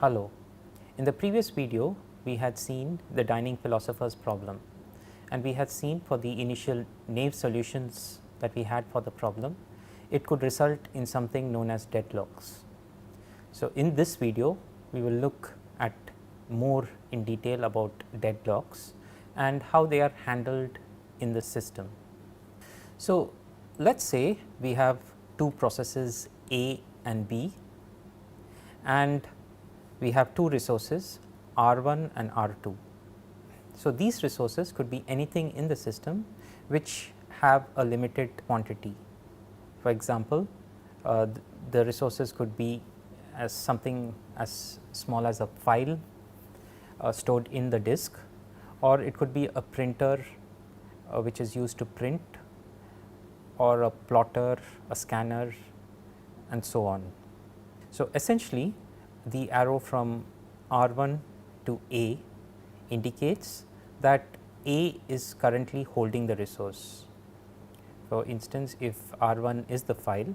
Hello. In the previous video, we had seen the dining philosopher's problem, and we had seen for the initial naive solutions that we had for the problem, it could result in something known as deadlocks. So, in this video, we will look at more in detail about deadlocks and how they are handled in the system. So, let us say we have two processes A and B, and we have two resources R1 and R2. So, these resources could be anything in the system which have a limited quantity. For example, the resources could be as something as small as a file stored in the disk, or it could be a printer which is used to print, or a plotter, a scanner, and so on. So, essentially the arrow from R1 to A indicates that A is currently holding the resource. For instance, if R1 is the file,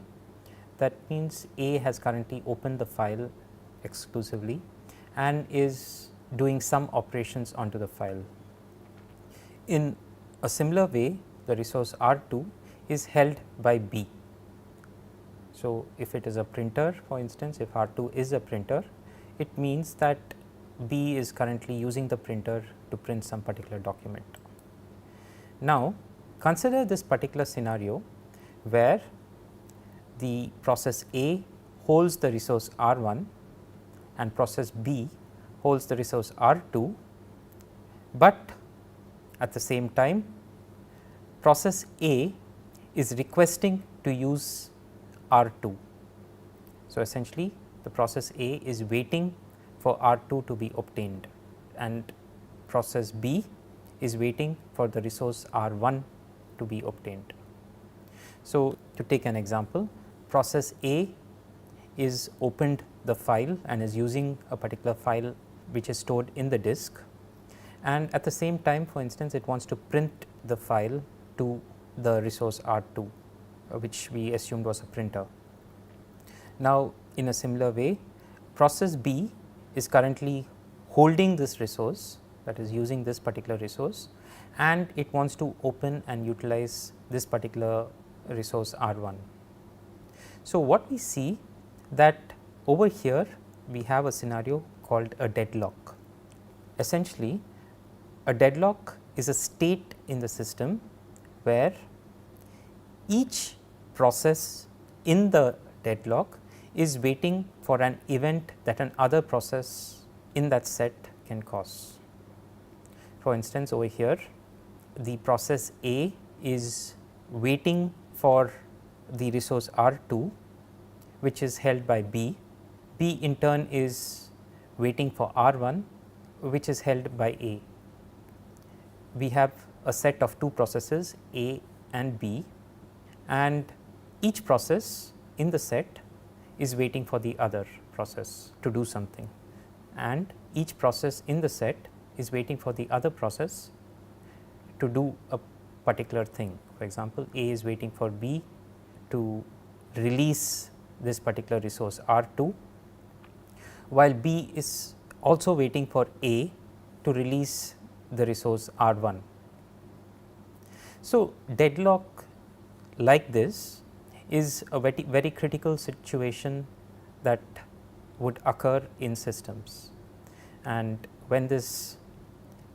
that means A has currently opened the file exclusively and is doing some operations onto the file. In a similar way, the resource R2 is held by B. So, if it is a printer, for instance, if R2 is a printer, it means that B is currently using the printer to print some particular document. Now, consider this particular scenario where the process A holds the resource R1 and process B holds the resource R2, but at the same time process A is requesting to use R2. So, essentially the process A is waiting for R2 to be obtained, and process B is waiting for the resource R1 to be obtained. So, to take an example, process A is opened the file and is using a particular file which is stored in the disk, and at the same time, for instance, it wants to print the file to the resource R2, which we assumed was a printer. Now, in a similar way, process B is currently holding this resource, that is using this particular resource, and it wants to open and utilize this particular resource R1. So, what we see that over here we have a scenario called a deadlock. Essentially, a deadlock is a state in the system where each process in the deadlock is waiting for an event that an other process in that set can cause. For instance, over here the process A is waiting for the resource R2, which is held by B. B in turn is waiting for R1, which is held by A. We have a set of two processes A and B, and each process in the set is waiting for the other process to do something, and each process in the set is waiting for the other process to do a particular thing. For example, A is waiting for B to release this particular resource R2, while B is also waiting for A to release the resource R1. So, deadlock like this is a very critical situation that would occur in systems, and when this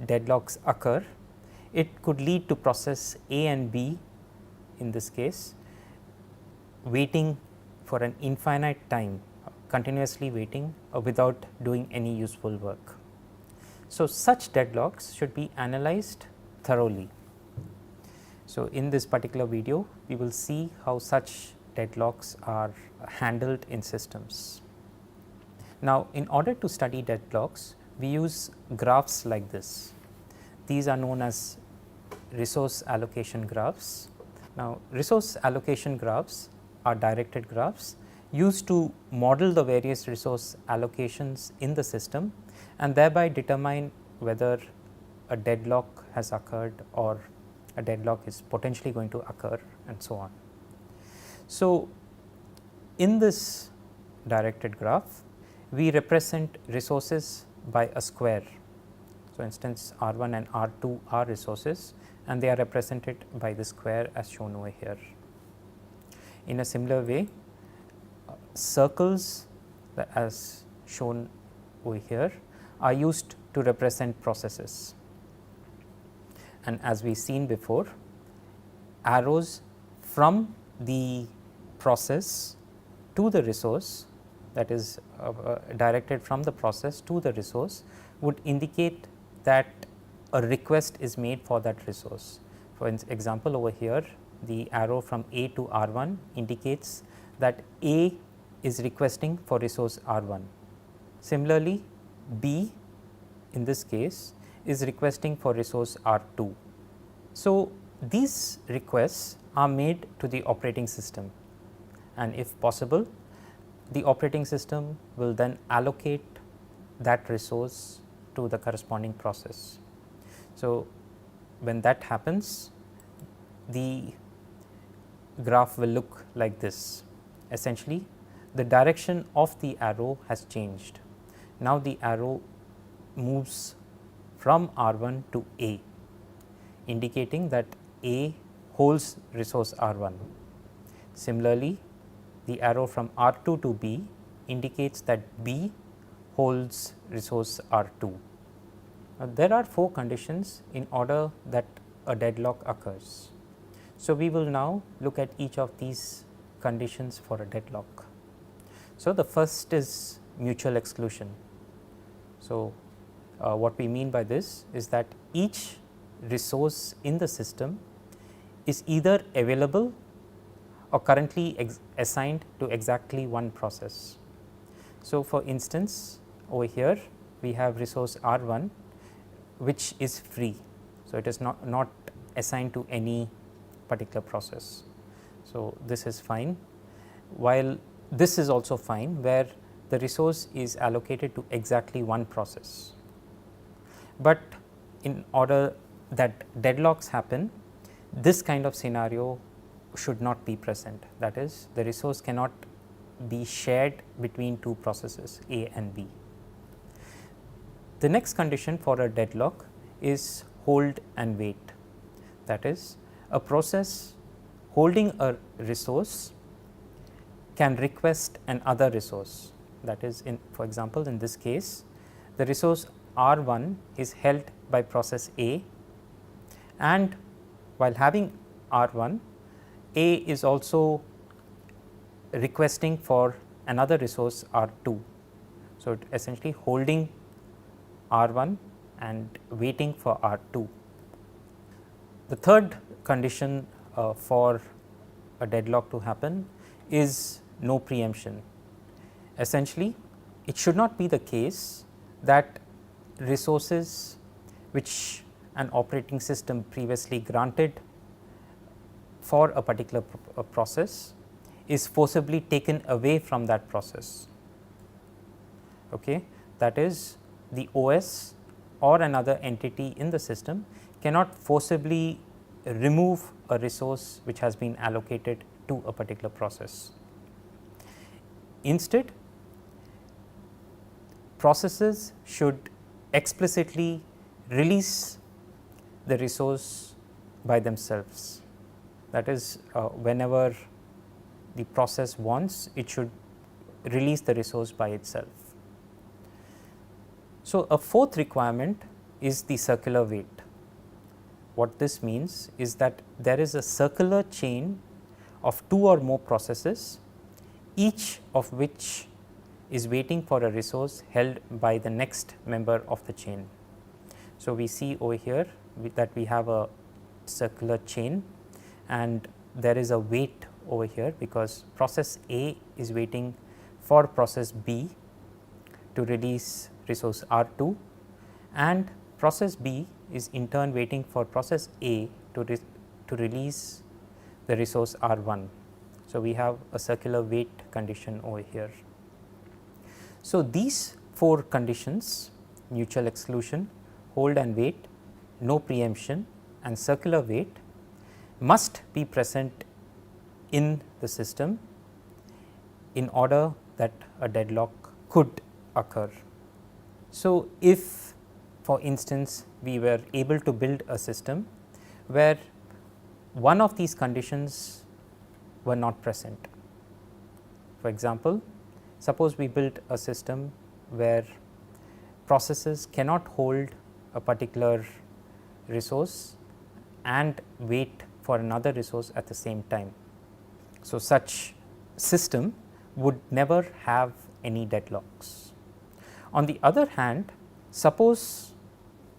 deadlocks occur, it could lead to process A and B in this case waiting for an infinite time, continuously waiting without doing any useful work. So, such deadlocks should be analyzed thoroughly. So, in this particular video, we will see how such deadlocks are handled in systems. Now, in order to study deadlocks, we use graphs like this. These are known as resource allocation graphs. Now, resource allocation graphs are directed graphs used to model the various resource allocations in the system and thereby determine whether a deadlock has occurred or a deadlock is potentially going to occur, and so on. So, in this directed graph, we represent resources by a square. So, instance R1 and R2 are resources and they are represented by the square as shown over here. In a similar way, circles as shown over here are used to represent processes, and as we seen before, arrows from the process to the resource, that is directed from the process to the resource, would indicate that a request is made for that resource. For example, over here the arrow from A to R1 indicates that A is requesting for resource R1. Similarly, B in this case is requesting for resource R2. So, these requests are made to the operating system, and if possible the operating system will then allocate that resource to the corresponding process. So, when that happens, the graph will look like this. Essentially, the direction of the arrow has changed. Now, the arrow moves from R1 to A, indicating that A holds resource R1. Similarly, the arrow from R2 to B indicates that B holds resource R2. There are 4 conditions in order that a deadlock occurs. So, we will now look at each of these conditions for a deadlock. So, the first is mutual exclusion. So, what we mean by this is that each resource in the system is either available or currently assigned to exactly one process. So, for instance, over here we have resource R1 which is free. So, it is not assigned to any particular process. So, this is fine, while this is also fine where the resource is allocated to exactly one process. But in order that deadlocks happen, this kind of scenario should not be present, that is, the resource cannot be shared between two processes A and B. The next condition for a deadlock is hold and wait, that is, a process holding a resource can request another resource, that is, for example, in this case the resource R1 is held by process A, and while having R1, A is also requesting for another resource R2. So, it essentially holding R1 and waiting for R2. The third condition for a deadlock to happen is no preemption. Essentially, it should not be the case that resources which an operating system previously granted for a particular process is forcibly taken away from that process. Okay. That is, the OS or another entity in the system cannot forcibly remove a resource which has been allocated to a particular process. Instead, processes should explicitly release the resource by themselves. That is, whenever the process wants, it should release the resource by itself. So, a fourth requirement is the circular wait. What this means is that there is a circular chain of two or more processes, each of which is waiting for a resource held by the next member of the chain. So, we see over here that we have a circular chain and there is a wait over here because process A is waiting for process B to release resource R2 and process B is in turn waiting for process A to release the resource R1. So, we have a circular wait condition over here. So, these four conditions, mutual exclusion, hold and wait, no preemption and circular wait, must be present in the system in order that a deadlock could occur. So, if for instance we were able to build a system where one of these conditions were not present. For example, suppose we built a system where processes cannot hold a particular resource and wait for another resource at the same time. So, such system would never have any deadlocks. On the other hand, suppose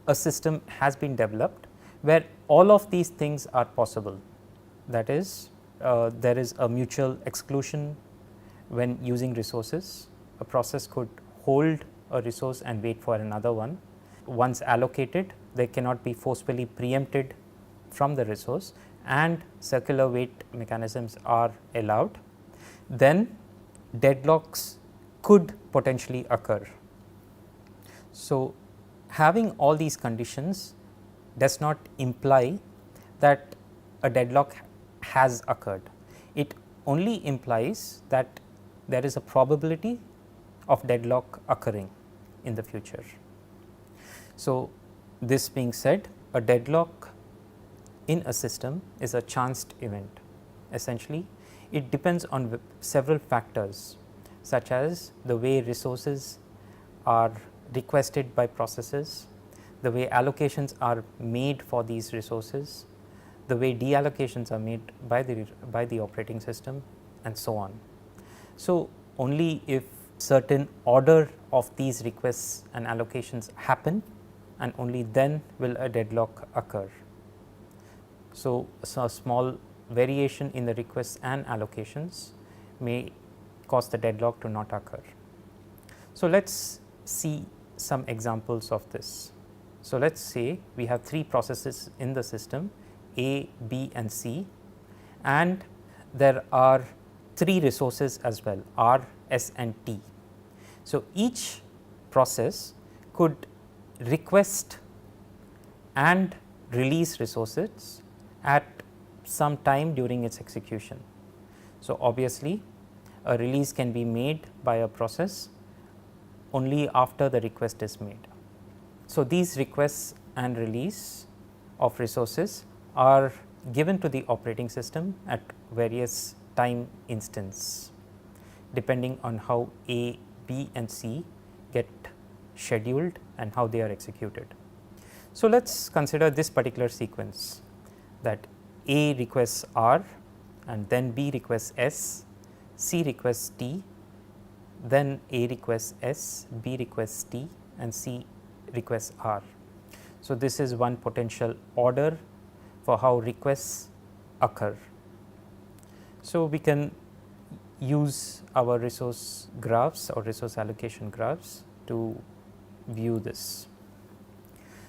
a system has been developed where all of these things are possible, that is there is a mutual exclusion when using resources. A process could hold a resource and wait for another one. Once allocated, they cannot be forcibly preempted from the resource and circular wait mechanisms are allowed, then deadlocks could potentially occur. So, having all these conditions does not imply that a deadlock has occurred. It only implies that there is a probability of deadlock occurring in the future. So, this being said, a deadlock in a system is a chanced event. Essentially, it depends on several factors such as the way resources are requested by processes, the way allocations are made for these resources, the way deallocations are made by the operating system, and so on. So, only if certain order of these requests and allocations happen, and only then will a deadlock occur. So, a small variation in the requests and allocations may cause the deadlock to not occur. So, let us see some examples of this. So, let us say we have three processes in the system A, B and C, and there are three resources as well, R, S and T. So, each process could request and release resources at some time during its execution. So, obviously, a release can be made by a process only after the request is made. So, these requests and release of resources are given to the operating system at various time instance, depending on how A, B and C get scheduled and how they are executed. So, let us consider this particular sequence, that A requests R and then B requests S, C requests T, then A requests S, B requests T and C requests R. So, this is one potential order for how requests occur. So, we can use our resource graphs or resource allocation graphs to view this.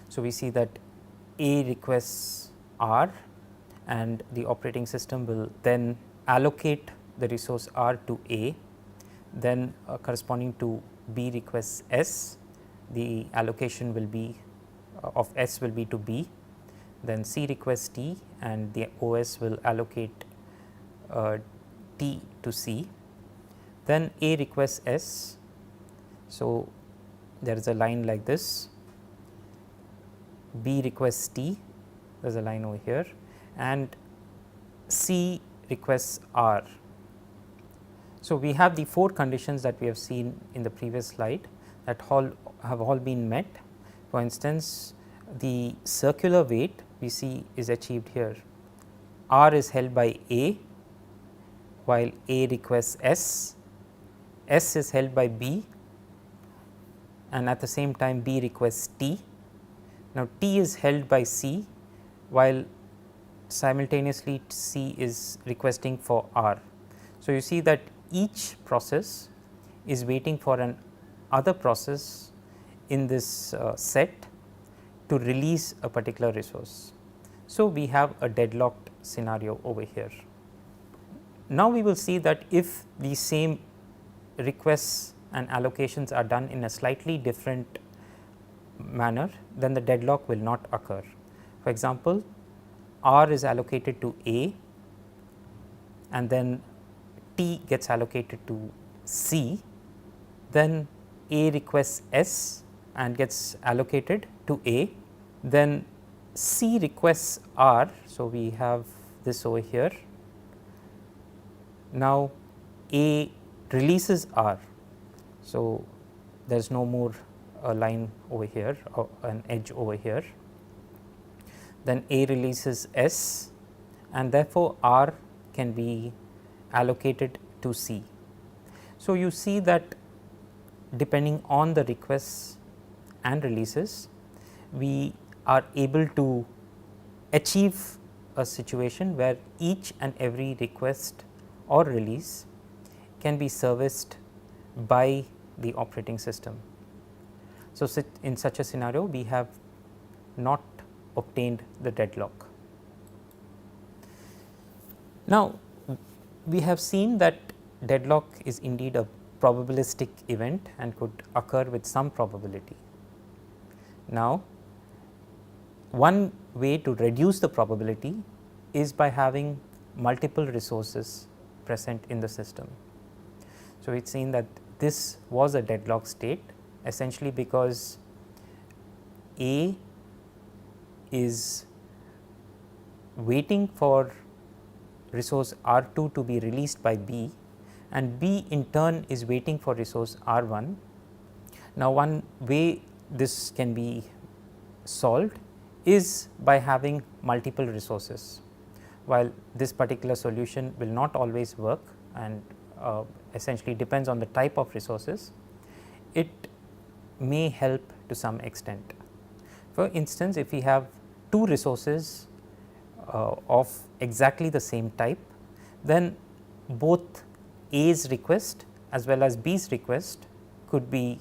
So, we see that A requests R and the operating system will then allocate the resource R to A, then corresponding to B requests S, the allocation will be of S will be to B, then C requests T and the OS will allocate T to C, then A requests S. So, there is a line like this, B requests T, there is a line over here, and C requests R. So, we have the four conditions that we have seen in the previous slide that have all been met. For instance, the circular wait we see is achieved here. R is held by A, while A requests S, S is held by B, and at the same time B requests T. Now, T is held by C, while simultaneously C is requesting for R. So, you see that each process is waiting for an other process in this set to release a particular resource. So, we have a deadlocked scenario over here. Now, we will see that if the same requests and allocations are done in a slightly different manner, then the deadlock will not occur. For example, R is allocated to A and then T gets allocated to C, then A requests S and gets allocated to A, then C requests R. So, we have this over here. Now, A releases R. So, there is no more a line over here or an edge over here. Then A releases S and therefore, R can be allocated to C. So, you see that depending on the requests and releases, we are able to achieve a situation where each and every request or release can be serviced by the operating system. So, in such a scenario, we have not obtained the deadlock. Now, we have seen that deadlock is indeed a probabilistic event and could occur with some probability. Now, one way to reduce the probability is by having multiple resources present in the system. So, we have seen that this was a deadlock state essentially because A is waiting for resource R 2 to be released by B and B in turn is waiting for resource R 1. Now, one way this can be solved is by having multiple resources. While this particular solution will not always work and essentially depends on the type of resources, it may help to some extent. For instance, if we have two resources of exactly the same type, then both A's request as well as B's request could be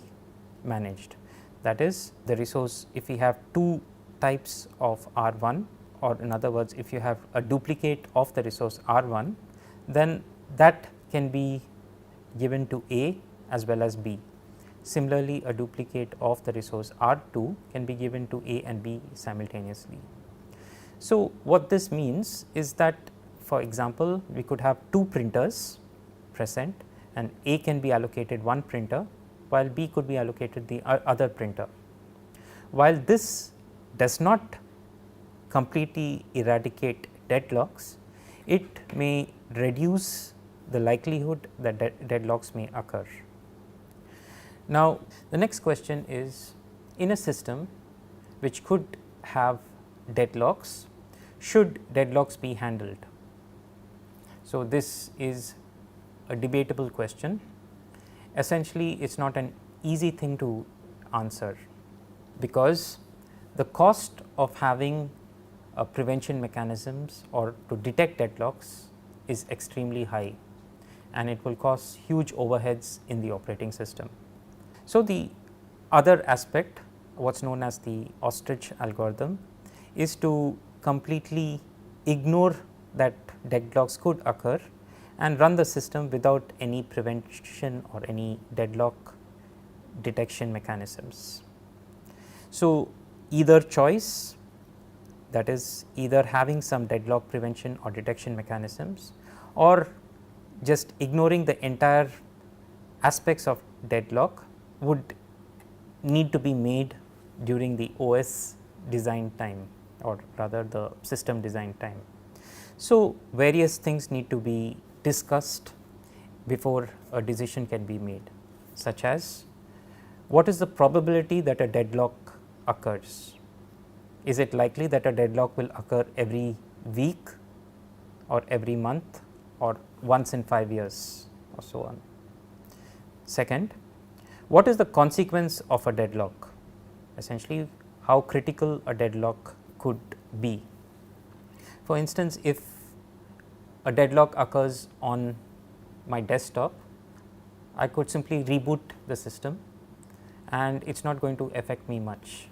managed. That is, the resource, if we have two types of R 1, or in other words, if you have a duplicate of the resource R 1, then that can be given to A as well as B. Similarly, a duplicate of the resource R 2 can be given to A and B simultaneously. So, what this means is that, for example, we could have two printers present and A can be allocated one printer while B could be allocated the other printer. While this does not completely eradicate deadlocks, it may reduce the likelihood that deadlocks may occur. Now, the next question is, in a system which could have deadlocks, should deadlocks be handled? So, this is a debatable question. Essentially, it is not an easy thing to answer, because the cost of having prevention mechanisms or to detect deadlocks is extremely high and it will cause huge overheads in the operating system. So, the other aspect, what is known as the ostrich algorithm, is to completely ignore that deadlocks could occur and run the system without any prevention or any deadlock detection mechanisms. So, either choice, that is either having some deadlock prevention or detection mechanisms, or just ignoring the entire aspects of deadlock, would need to be made during the OS design time, or rather the system design time. So, various things need to be discussed before a decision can be made, such as what is the probability that a deadlock occurs? Is it likely that a deadlock will occur every week or every month or once in 5 years or so on? Second, what is the consequence of a deadlock? Essentially, how critical a deadlock could be. For instance, if a deadlock occurs on my desktop, I could simply reboot the system and it is not going to affect me much.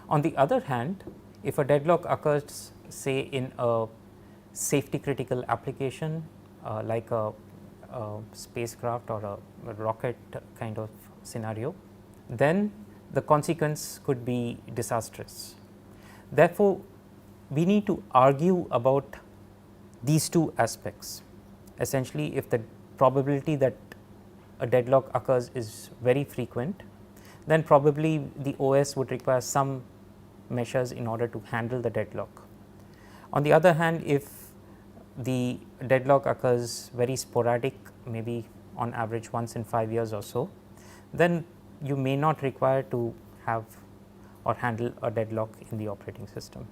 On the other hand, if a deadlock occurs say in a safety critical application like a spacecraft or a rocket kind of scenario, then the consequence could be disastrous. Therefore, we need to argue about these two aspects. Essentially, if the probability that a deadlock occurs is very frequent, then probably the OS would require some measures in order to handle the deadlock. On the other hand, if the deadlock occurs very sporadic, maybe on average once in 5 years or so, then you may not require to have or handle a deadlock in the operating system.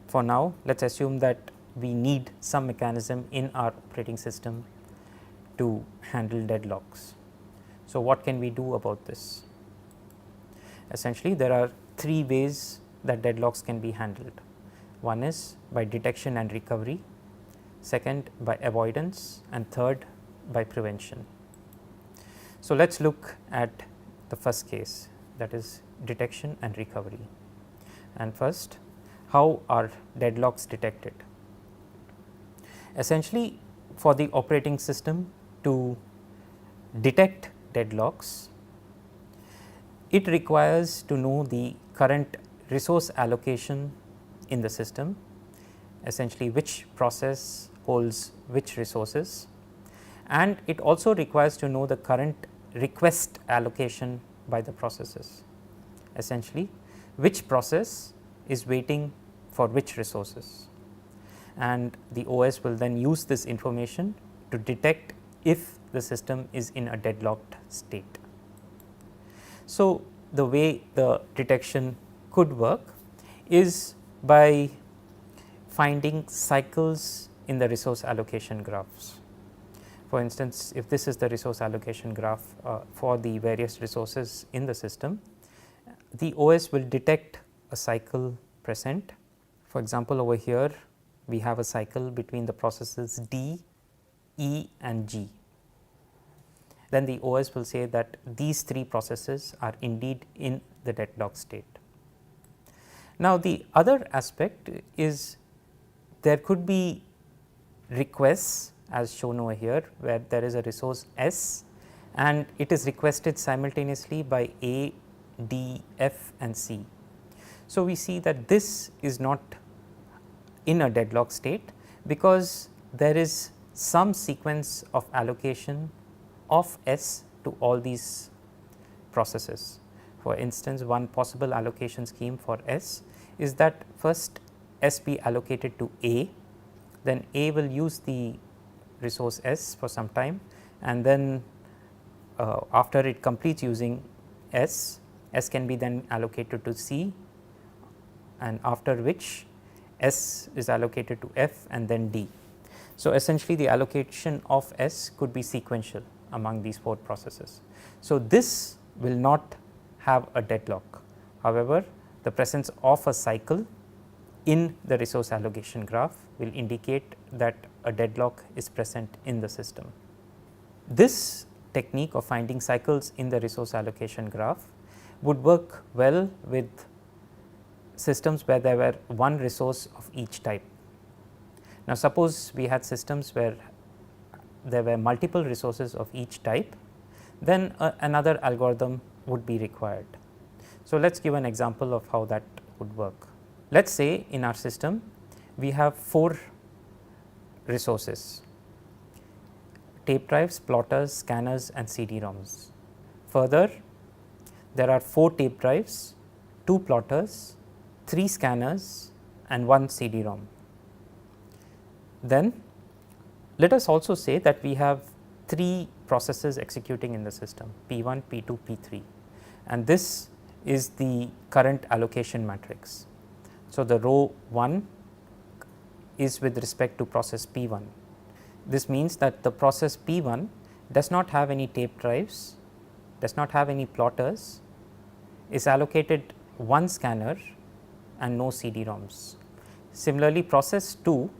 For now, let us assume that we need some mechanism in our operating system to handle deadlocks. So, what can we do about this? Essentially, there are 3 ways that deadlocks can be handled. One is by detection and recovery, second by avoidance, and third by prevention. So, let us look at the first case, that is detection and recovery. And first, how are deadlocks detected? Essentially, for the operating system to detect deadlocks, it requires to know the current resource allocation in the system, essentially which process holds which resources, and it also requires to know the current request allocation by the processes, essentially which process is waiting for which resources, and the OS will then use this information to detect if the system is in a deadlocked state. So, the way the detection could work is by finding cycles in the resource allocation graphs. For instance, if this is the resource allocation graph for the various resources in the system, the OS will detect a cycle present. For example, over here we have a cycle between the processes D, E and G. Then the OS will say that these 3 processes are indeed in the deadlock state. Now, the other aspect is there could be requests as shown over here, where there is a resource S and it is requested simultaneously by A, D, F and C. So, we see that this is not in a deadlock state, because there is some sequence of allocation of S to all these processes. For instance, one possible allocation scheme for S is that first S be allocated to A, then A will use the resource S for some time, and then after it completes using S, S can be then allocated to C, and after which S is allocated to F and then D. So, essentially the allocation of S could be sequential among these 4 processes. So, this will not have a deadlock. However, the presence of a cycle in the resource allocation graph will indicate that a deadlock is present in the system. This technique of finding cycles in the resource allocation graph would work well with systems where there were one resource of each type. Now, suppose we had systems where there were multiple resources of each type, then another algorithm would be required. So, let us give an example of how that would work. Let us say in our system we have 4 resources: tape drives, plotters, scanners and CD-ROMs. Further, there are 4 tape drives, 2 plotters, 3 scanners and 1 CD-ROM. Then let us also say that we have 3 processes executing in the system, P1, P2, P3, and this is the current allocation matrix. So, the row 1 is with respect to process P1. This means that the process P1 does not have any tape drives, does not have any plotters, is allocated 1 scanner and no CD-ROMs. Similarly, process 2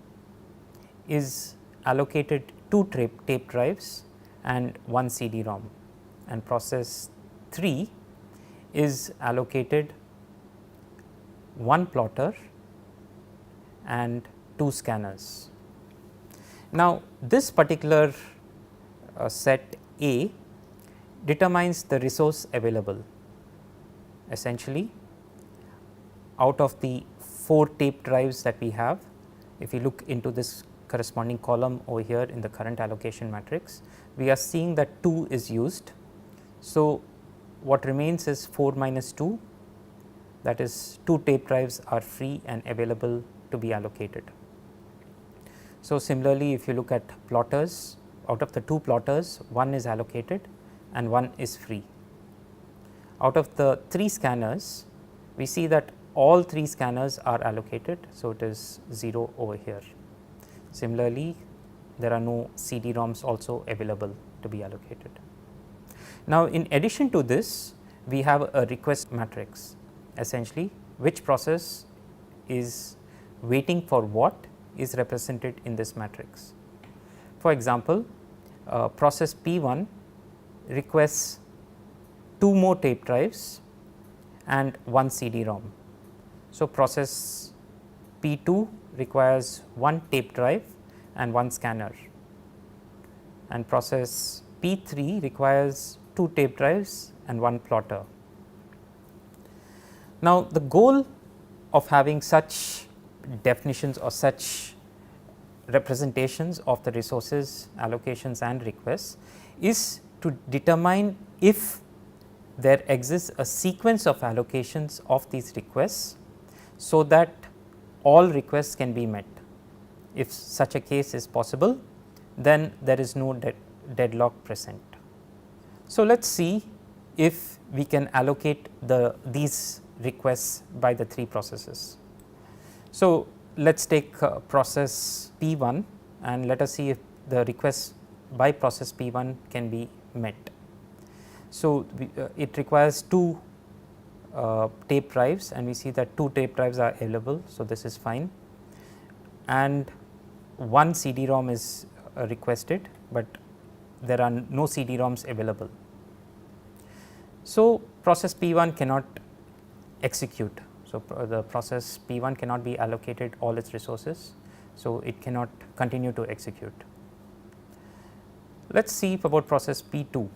is allocated 2 tape drives and 1 CD-ROM, and process 3 is allocated 1 plotter and 2 scanners. Now, this particular set A determines the resource available. Essentially, out of the 4 tape drives that we have, if you look into this corresponding column over here in the current allocation matrix, we are seeing that 2 is used. So, what remains is 4 minus 2, that is 2 tape drives are free and available to be allocated. So, similarly, if you look at plotters, out of the 2 plotters, 1 is allocated and 1 is free. Out of the 3 scanners, we see that all 3 scanners are allocated. So, it is 0 over here. Similarly, there are no CD-ROMs also available to be allocated. Now, in addition to this, we have a request matrix, essentially which process is waiting for what is represented in this matrix. For example, process P1 requests 2 more tape drives and 1 CD-ROM. So, process P2 requires 1 tape drive and 1 scanner, and process P3 requires 2 tape drives and 1 plotter. Now, the goal of having such definitions or such representations of the resources, allocations and requests is to determine if there exists a sequence of allocations of these requests, so that all requests can be met. If such a case is possible, then there is no deadlock present. So, let us see if we can allocate these requests by the 3 processes. So, let us take process P1 and let us see if the request by process P1 can be met. So, it requires 2 tape drives and we see that 2 tape drives are available. So, this is fine, and 1 CD-ROM is requested, but there are no CD-ROMs available. So, process P1 cannot execute. So, the process P1 cannot be allocated all its resources. So, it cannot continue to execute. Let us see about process P2.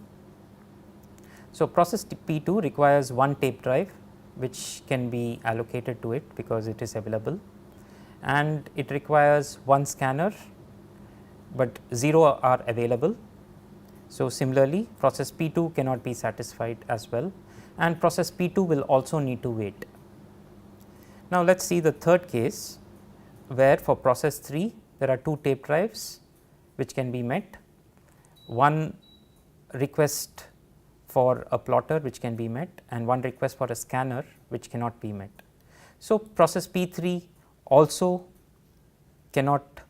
So, process P2 requires 1 tape drive which can be allocated to it because it is available, and it requires 1 scanner, but 0 are available. So, similarly, process P2 cannot be satisfied as well, and process P2 will also need to wait. Now, let us see the third case, where for process 3 there are 2 tape drives which can be met, 1 request for a plotter which can be met, and 1 request for a scanner which cannot be met. So, process P3 also cannot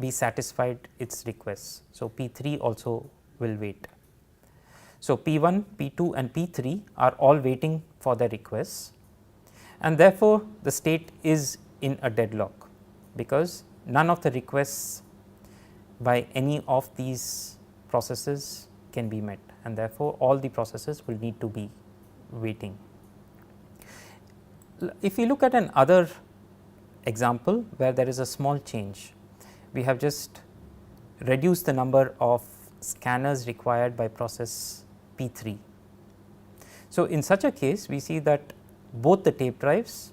be satisfied its requests. So, P3 also will wait. So, P1, P2 and P3 are all waiting for their requests, and therefore, the state is in a deadlock, because none of the requests by any of these processes can be met, and therefore, all the processes will need to be waiting. If we look at another example where there is a small change, we have just reduced the number of scanners required by process P3. So, in such a case, we see that both the tape drives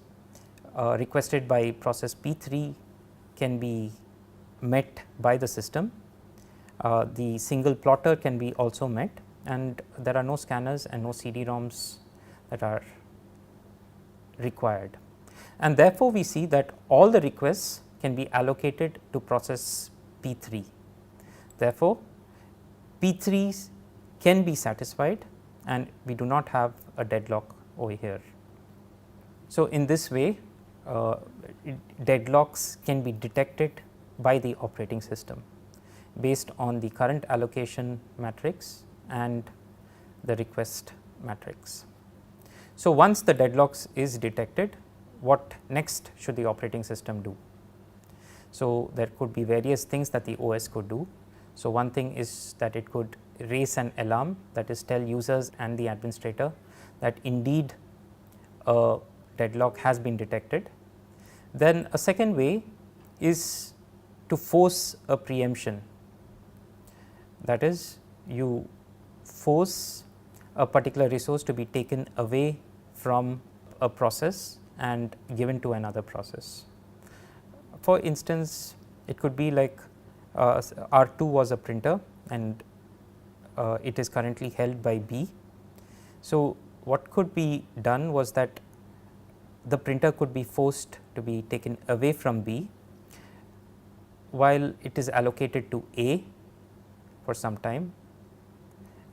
requested by process P3 can be met by the system. The single plotter can be also met, and there are no scanners and no CD-ROMs that are required. And therefore, we see that all the requests can be allocated to process P3. Therefore, P3s can be satisfied and we do not have a deadlock over here. So, in this way deadlocks can be detected by the operating system based on the current allocation matrix and the request matrix. So, once the deadlocks is detected, what next should the operating system do? So, there could be various things that the OS could do. So, one thing is that it could raise an alarm, that is tell users and the administrator that indeed a deadlock has been detected. Then a second way is to force a preemption, that is you force a particular resource to be taken away from a process and given to another process. For instance, it could be like R2 was a printer and it is currently held by B. So, what could be done was that the printer could be forced to be taken away from B while it is allocated to A for some time,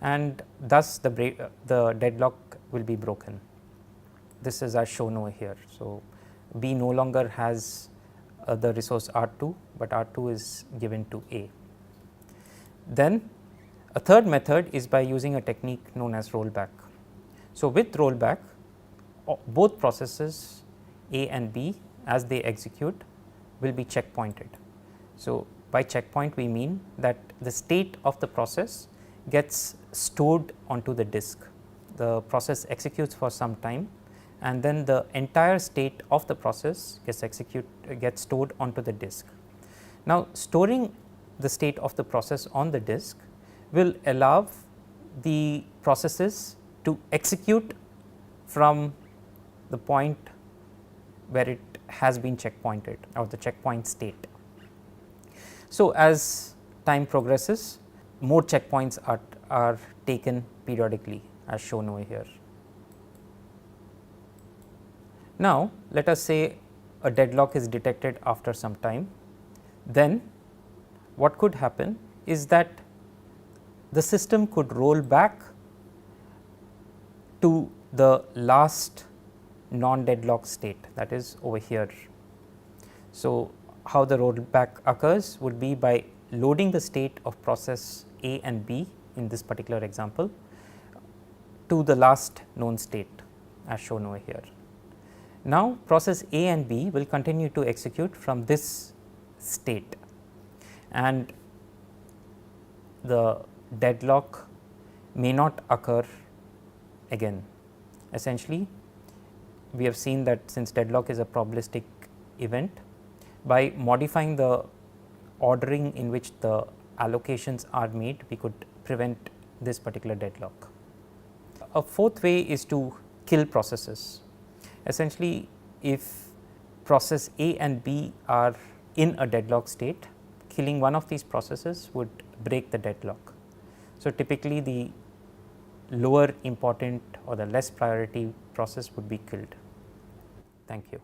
and thus the deadlock will be broken. This is as shown over here. So, B no longer has the resource R2, but R2 is given to A. Then a third method is by using a technique known as rollback. So, with rollback, both processes A and B, as they execute, will be checkpointed. So, by checkpoint we mean that the state of the process gets stored onto the disk. The process executes for some time, and then the entire state of the process gets stored onto the disk. Now, storing the state of the process on the disk will allow the processes to execute from the point where it has been checkpointed, or the checkpoint state. So, as time progresses, more checkpoints are taken periodically, as shown over here. Now, let us say a deadlock is detected after some time. Then what could happen is that the system could roll back to the last non-deadlock state, that is over here. So, how the rollback occurs would be by loading the state of process A and B in this particular example to the last known state, as shown over here. Now, process A and B will continue to execute from this state, and the deadlock may not occur again. Essentially, we have seen that since deadlock is a probabilistic event, by modifying the ordering in which the allocations are made, we could prevent this particular deadlock. A fourth way is to kill processes. Essentially, if process A and B are in a deadlock state, killing one of these processes would break the deadlock. So, typically the lower important or the less priority process would be killed. Thank you.